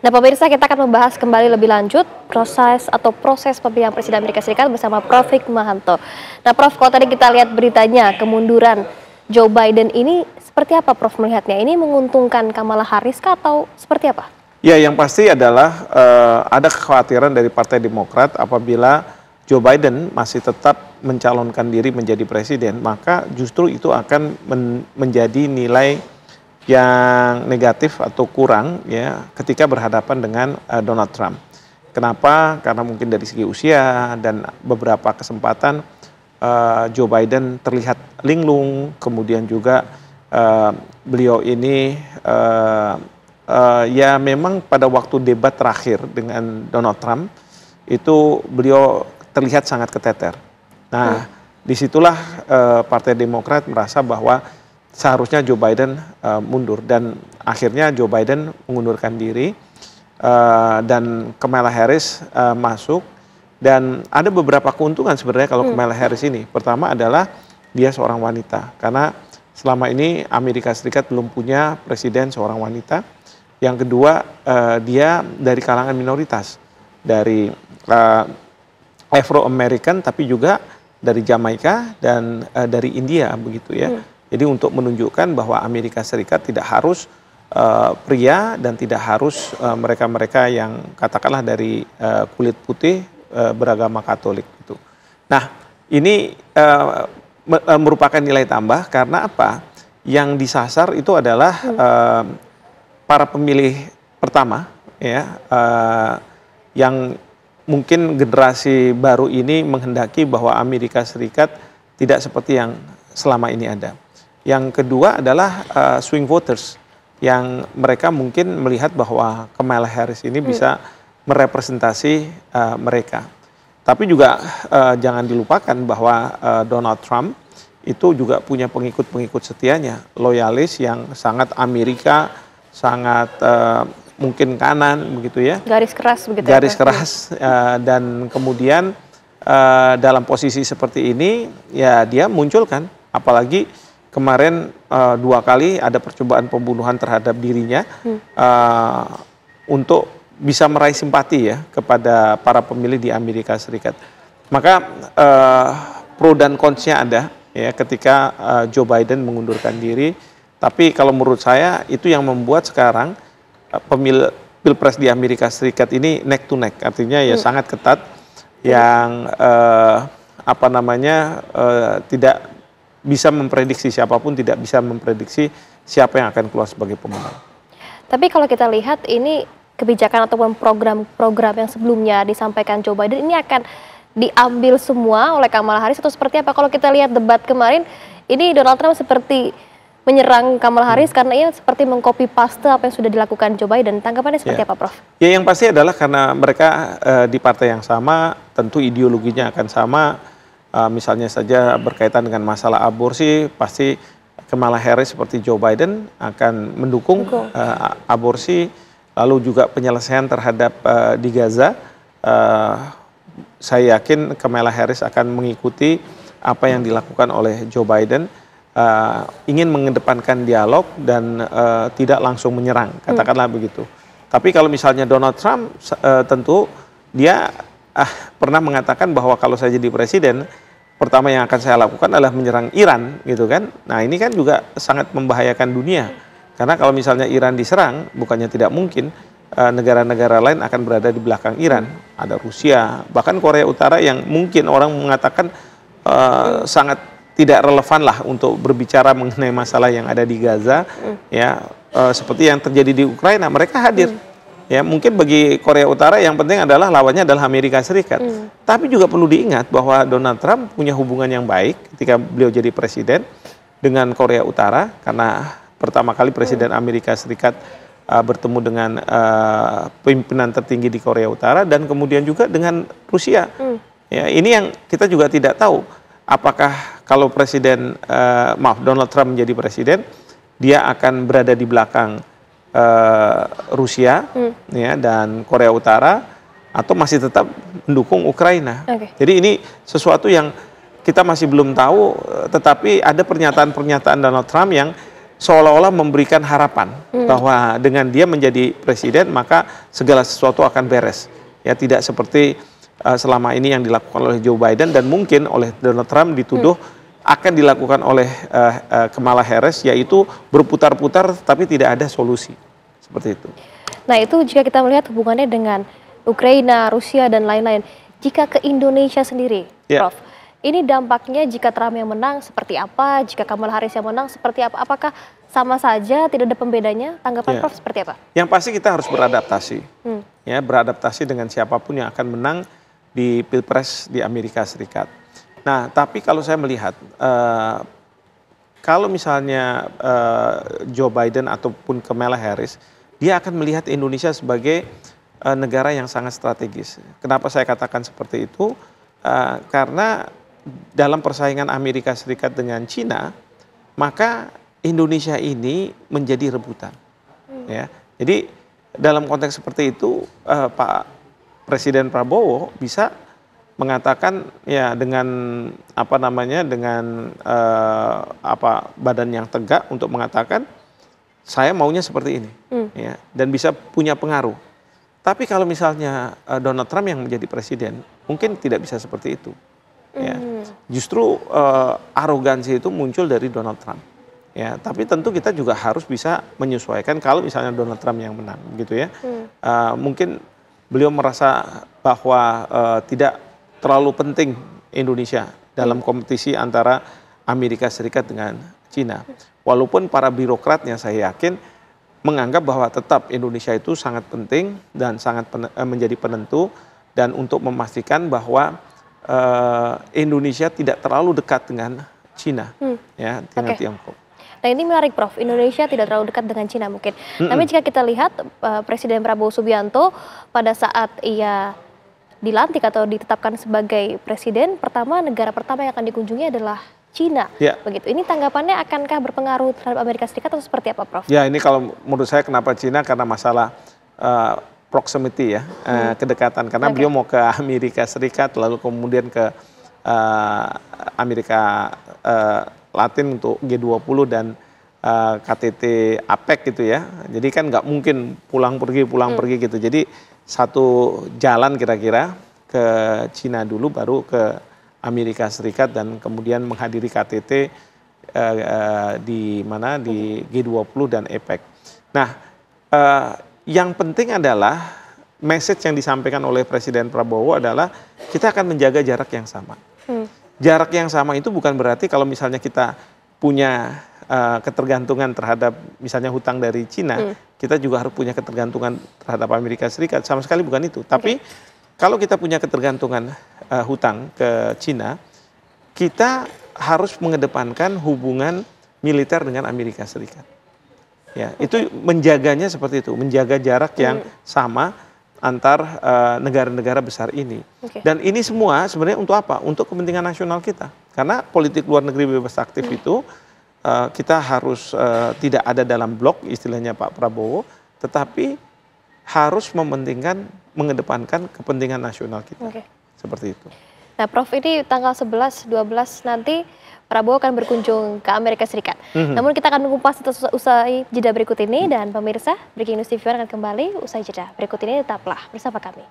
Nah, pemirsa, kita akan membahas kembali lebih lanjut proses pemilihan Presiden Amerika Serikat bersama Prof. Hikmahanto. Nah, Prof, kalau tadi kita lihat beritanya kemunduran Joe Biden ini seperti apa, Prof, melihatnya? Ini menguntungkan Kamala Harris kah atau seperti apa? Ya, yang pasti adalah ada kekhawatiran dari Partai Demokrat apabila Joe Biden masih tetap mencalonkan diri menjadi presiden, maka justru itu akan menjadi nilai yang negatif atau kurang ya ketika berhadapan dengan Donald Trump. Kenapa? Karena mungkin dari segi usia dan beberapa kesempatan Joe Biden terlihat linglung, kemudian juga beliau ini ya memang pada waktu debat terakhir dengan Donald Trump itu beliau terlihat sangat keteter. Nah, disitulah Partai Demokrat merasa bahwa seharusnya Joe Biden mundur dan akhirnya Joe Biden mengundurkan diri dan Kamala Harris masuk, dan ada beberapa keuntungan sebenarnya kalau Kamala Harris ini. Pertama adalah dia seorang wanita, karena selama ini Amerika Serikat belum punya presiden seorang wanita. Yang kedua, dia dari kalangan minoritas, dari Afro-American tapi juga dari Jamaika dan dari India begitu ya. Jadi untuk menunjukkan bahwa Amerika Serikat tidak harus pria dan tidak harus mereka-mereka yang katakanlah dari kulit putih beragama Katolik gitu. Nah, ini merupakan nilai tambah karena apa? Yang disasar itu adalah para pemilih pertama ya, yang mungkin generasi baru ini menghendaki bahwa Amerika Serikat tidak seperti yang selama ini ada. Yang kedua adalah swing voters, yang mereka mungkin melihat bahwa Kamala Harris ini bisa merepresentasi mereka. Tapi juga jangan dilupakan bahwa Donald Trump itu juga punya pengikut-pengikut setianya, loyalis yang sangat Amerika, sangat mungkin kanan begitu ya. Garis keras begitu. Garis keras dan kemudian dalam posisi seperti ini ya dia munculkan, apalagi kemarin 2 kali ada percobaan pembunuhan terhadap dirinya untuk bisa meraih simpati ya kepada para pemilih di Amerika Serikat. Maka pro dan konsnya ada ya ketika Joe Biden mengundurkan diri. Tapi kalau menurut saya itu yang membuat sekarang pilpres di Amerika Serikat ini neck to neck, artinya ya sangat ketat, yang tidak bisa memprediksi, siapapun tidak bisa memprediksi siapa yang akan keluar sebagai pemenang. Tapi kalau kita lihat ini kebijakan ataupun program-program yang sebelumnya disampaikan Joe Biden ini akan diambil semua oleh Kamala Harris atau seperti apa? Kalau kita lihat debat kemarin, ini Donald Trump seperti menyerang Kamala Harris karena ia seperti mengcopy paste apa yang sudah dilakukan Joe Biden. Tanggapannya seperti apa, Prof? Ya, yang pasti adalah karena mereka di partai yang sama, tentu ideologinya akan sama. Misalnya saja berkaitan dengan masalah aborsi, pasti Kamala Harris seperti Joe Biden akan mendukung aborsi, lalu juga penyelesaian terhadap di Gaza. Saya yakin Kamala Harris akan mengikuti apa yang dilakukan oleh Joe Biden, ingin mengedepankan dialog dan tidak langsung menyerang, katakanlah begitu. Tapi kalau misalnya Donald Trump, tentu dia pernah mengatakan bahwa kalau saya jadi presiden, pertama yang akan saya lakukan adalah menyerang Iran, gitu kan. Nah, ini kan juga sangat membahayakan dunia. Karena kalau misalnya Iran diserang, bukannya tidak mungkin negara-negara lain akan berada di belakang Iran. Ada Rusia, bahkan Korea Utara yang mungkin orang mengatakan sangat tidak relevan lah untuk berbicara mengenai masalah yang ada di Gaza, ya seperti yang terjadi di Ukraina, mereka hadir. Ya, mungkin bagi Korea Utara yang penting adalah lawannya adalah Amerika Serikat. Tapi juga perlu diingat bahwa Donald Trump punya hubungan yang baik ketika beliau jadi presiden dengan Korea Utara, karena pertama kali Presiden Amerika Serikat bertemu dengan pimpinan tertinggi di Korea Utara, dan kemudian juga dengan Rusia. Ya, ini yang kita juga tidak tahu, apakah kalau Donald Trump menjadi presiden, dia akan berada di belakang Rusia ya, dan Korea Utara, atau masih tetap mendukung Ukraina. Jadi ini sesuatu yang kita masih belum tahu, tetapi ada pernyataan-pernyataan Donald Trump yang seolah-olah memberikan harapan bahwa dengan dia menjadi presiden maka segala sesuatu akan beres. Ya, tidak seperti selama ini yang dilakukan oleh Joe Biden dan mungkin oleh Donald Trump dituduh akan dilakukan oleh Kamala Harris, yaitu berputar-putar tapi tidak ada solusi. Seperti itu. Nah, itu jika kita melihat hubungannya dengan Ukraina, Rusia, dan lain-lain. Jika ke Indonesia sendiri, Prof, ini dampaknya jika Trump yang menang seperti apa, jika Kamala Harris yang menang seperti apa? Apakah sama saja, tidak ada pembedanya? Tanggapan Prof seperti apa? Yang pasti kita harus beradaptasi. Ya, beradaptasi dengan siapapun yang akan menang di Pilpres di Amerika Serikat. Nah, tapi kalau saya melihat, kalau misalnya Joe Biden ataupun Kamala Harris, dia akan melihat Indonesia sebagai negara yang sangat strategis. Kenapa saya katakan seperti itu? Karena dalam persaingan Amerika Serikat dengan Cina, maka Indonesia ini menjadi rebutan. Ya, jadi dalam konteks seperti itu, Pak Presiden Prabowo bisa mengatakan ya dengan badan yang tegak untuk mengatakan saya maunya seperti ini, ya, dan bisa punya pengaruh. Tapi kalau misalnya Donald Trump yang menjadi presiden, mungkin tidak bisa seperti itu. Ya. Justru arogansi itu muncul dari Donald Trump. Ya, tapi tentu kita juga harus bisa menyesuaikan kalau misalnya Donald Trump yang menang, gitu ya. Mungkin beliau merasa bahwa tidak terlalu penting Indonesia dalam kompetisi antara Amerika Serikat dengan Cina. Walaupun para birokratnya saya yakin menganggap bahwa tetap Indonesia itu sangat penting dan sangat menjadi penentu, dan untuk memastikan bahwa Indonesia tidak terlalu dekat dengan Cina, ya, dengan Tiongkok. Nah, ini menarik, Prof. Indonesia tidak terlalu dekat dengan Cina mungkin. Tapi jika kita lihat Presiden Prabowo Subianto pada saat ia dilantik atau ditetapkan sebagai presiden, negara pertama yang akan dikunjungi adalah Cina. Begitu. Ini tanggapannya akankah berpengaruh terhadap Amerika Serikat atau seperti apa, Prof? Ya, ini kalau menurut saya kenapa Cina, karena masalah proximity ya, kedekatan. Karena beliau mau ke Amerika Serikat, lalu kemudian ke Amerika Latin untuk G20 dan KTT APEC gitu ya. Jadi kan nggak mungkin pulang pergi gitu. Jadi satu jalan kira-kira ke Cina dulu, baru ke Amerika Serikat, dan kemudian menghadiri KTT di G20 dan APEC. Nah, yang penting adalah message yang disampaikan oleh Presiden Prabowo adalah kita akan menjaga jarak yang sama. Jarak yang sama itu bukan berarti kalau misalnya kita punya ketergantungan terhadap misalnya hutang dari Cina, kita juga harus punya ketergantungan terhadap Amerika Serikat. Sama sekali bukan itu. Tapi kalau kita punya ketergantungan hutang ke Cina, kita harus mengedepankan hubungan militer dengan Amerika Serikat. Ya, itu menjaganya seperti itu, menjaga jarak yang sama antar negara-negara besar ini. Dan ini semua sebenarnya untuk apa? Untuk kepentingan nasional kita. Karena politik luar negeri bebas aktif itu kita harus tidak ada dalam blok istilahnya Pak Prabowo, tetapi harus mengedepankan kepentingan nasional kita. Seperti itu. Nah, Prof, ini tanggal 11, 12 nanti Prabowo akan berkunjung ke Amerika Serikat. Namun kita akan mengupas usai jeda berikut ini, dan pemirsa, Breaking News TV akan kembali usai jeda berikut ini, tetaplah bersama kami.